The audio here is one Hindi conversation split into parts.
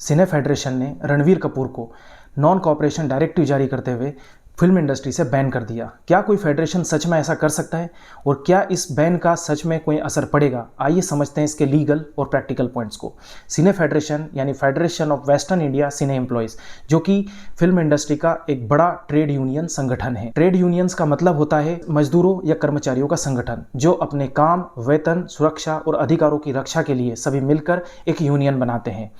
सिने फेडरेशन ने रणवीर कपूर को नॉन कॉपरेशन डायरेक्टिव जारी करते हुए फिल्म इंडस्ट्री से बैन कर दिया। क्या कोई फेडरेशन सच में ऐसा कर सकता है और क्या इस बैन का सच में कोई असर पड़ेगा? आइए समझते हैं इसके लीगल और प्रैक्टिकल पॉइंट्स को। सिने फेडरेशन यानी federation of western India cine employees, जो कि फिल्म इंडस्ट्री का एक बड़ा ट्रेड यूनियन संगठन है। ट्रेड यूनियंस का मतलब होता है मजदूरों या कर्मचारियों का संगठन, जो अपने काम, वेतन, सुरक्षा और अधिकारों की रक्षा के लिए सभी मिलकर एक यूनियन बनाते हैं।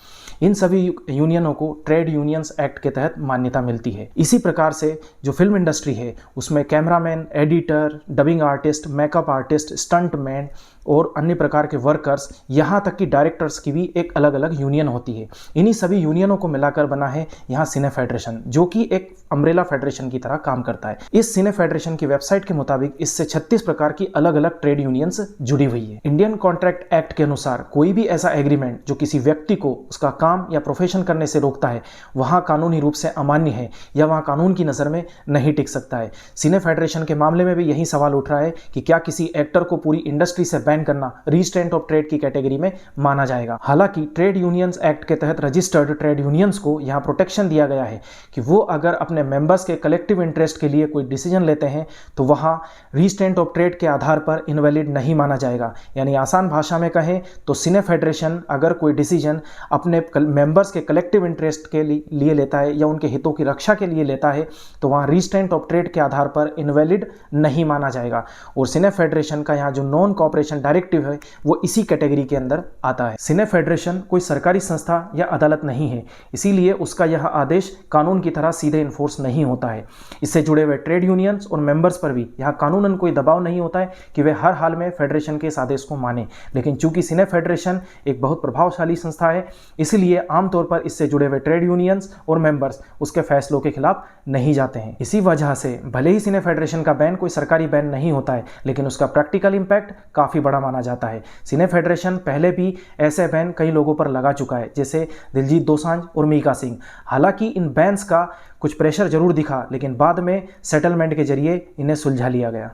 इन सभी यूनियनों को ट्रेड यूनियंस एक्ट के तहत मान्यता मिलती है। इसी प्रकार से जो फिल्म इंडस्ट्री है उसमें cameraman, editor, dubbing artist, makeup artist, stuntman और अन्य प्रकार के वर्कर्स, यहाँ तक कि डायरेक्टर्स की भी एक अलग अलग यूनियन होती है। इन्हीं सभी यूनियनों को मिलाकर बना है यहाँ सिने फेडरेशन, जो कि एक अम्ब्रेला फेडरेशन की तरह काम करता है। इस सिने फेडरेशन की वेबसाइट के मुताबिक इससे 36 प्रकार की अलग अलग ट्रेड यूनियंस जुड़ी हुई है। इंडियन कॉन्ट्रैक्ट एक्ट के अनुसार कोई भी ऐसा एग्रीमेंट जो किसी व्यक्ति को उसका काम या प्रोफेशन करने से रोकता है, वहाँ कानूनी रूप से अमान्य है या वहाँ कानून की नज़र में नहीं टिक सकता है। सिने फेडरेशन के मामले में भी यही सवाल उठ रहा है कि क्या किसी एक्टर को पूरी इंडस्ट्री से बैन करना रिस्ट्रेंट ऑफ ट्रेड की कैटेगरी में माना जाएगा। हालांकि ट्रेड यूनियंस एक्ट के तहत रजिस्टर्ड ट्रेड यूनियंस को यहां प्रोटेक्शन दिया गया है कि वो अगर अपने मेंबर्स के कलेक्टिव इंटरेस्ट के लिए कोई डिसीजन लेते हैं तो वहां रिस्ट्रेंट ऑफ ट्रेड के आधार पर इनवैलिड नहीं माना जाएगा। यानी आसान भाषा में कहें तो सिने फेडरेशन अगर कोई डिसीजन अपने मेंबर्स के कलेक्टिव इंटरेस्ट के लिए लेता है या उनके हितों की रक्षा के लिए लेता है तो वहां रिस्ट्रेंट ऑफ ट्रेड के आधार पर इनवैलिड नहीं माना जाएगा। और सिने फेडरेशन का यहाँ जो नॉन कॉपरेशन डायरेक्टिव है वो इसी कैटेगरी के अंदर आता है। सिने फेडरेशन कोई सरकारी संस्था या अदालत नहीं है, इसीलिए उसका यह आदेश कानून की तरह सीधे इन्फोर्स नहीं होता है। इससे जुड़े हुए ट्रेड यूनियंस और मेंबर्स पर भी यहाँ कानूनन कोई दबाव नहीं होता है कि वे हर हाल में फेडरेशन के इस आदेश को माने। लेकिन चूंकि सिने फेडरेशन एक बहुत प्रभावशाली संस्था है, इसलिए आमतौर पर इससे जुड़े हुए ट्रेड यूनियंस और मेंबर्स उसके फैसलों के खिलाफ नहीं जाते हैं। इसी वजह से भले ही सिने फेडरेशन का बैन कोई सरकारी बैन नहीं होता है, लेकिन उसका प्रैक्टिकल इंपैक्ट काफी बड़ा माना जाता है। सिने फेडरेशन पहले भी ऐसे बैन कई लोगों पर लगा चुका है, जैसे दिलजीत दोसांझ और मीका सिंह। हालांकि इन बैन्स का कुछ प्रेशर जरूर दिखा, लेकिन बाद में सेटलमेंट के जरिए इन्हें सुलझा लिया गया।